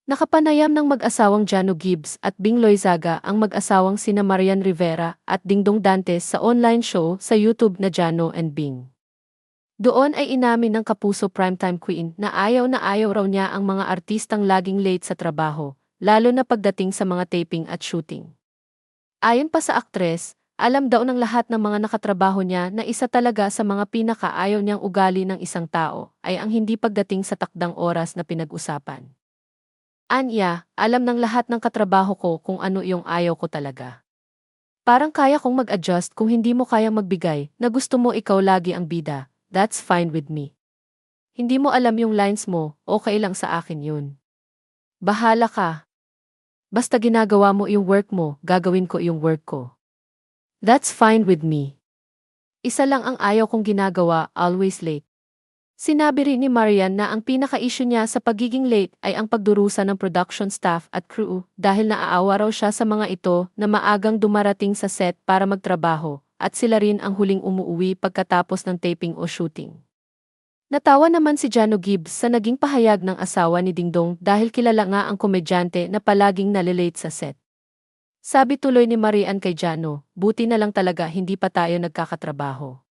Nakapanayam ng mag-asawang Jano Gibbs at Bing Loizaga ang mag-asawang sina Marian Rivera at Dingdong Dantes sa online show sa YouTube na Jano and Bing. Doon ay inamin ng kapuso primetime queen na ayaw raw niya ang mga artistang laging late sa trabaho, lalo na pagdating sa mga taping at shooting. Ayon pa sa aktres, alam daw ng lahat ng mga nakatrabaho niya na isa talaga sa mga pinakaayaw niyang ugali ng isang tao ay ang hindi pagdating sa takdang oras na pinag-usapan. Anya, alam ng lahat ng katrabaho ko kung ano yung ayaw ko talaga. Parang kaya kong mag-adjust kung hindi mo kayang magbigay na gusto mo ikaw lagi ang bida, that's fine with me. Hindi mo alam yung lines mo, okay lang sa akin yun. Bahala ka. Basta ginagawa mo yung work mo, gagawin ko yung work ko. That's fine with me. Isa lang ang ayaw kong ginagawa, always late. Sinabi rin ni Marian na ang pinaka-issue niya sa pagiging late ay ang pagdurusa ng production staff at crew dahil naaawa raw siya sa mga ito na maagang dumarating sa set para magtrabaho at sila rin ang huling umuuwi pagkatapos ng taping o shooting. Natawa naman si Jano Gibbs sa naging pahayag ng asawa ni Dingdong dahil kilala nga ang komedyante na palaging nalilate sa set. Sabi tuloy ni Marian kay Jano, buti na lang talaga hindi pa tayo nagkakatrabaho.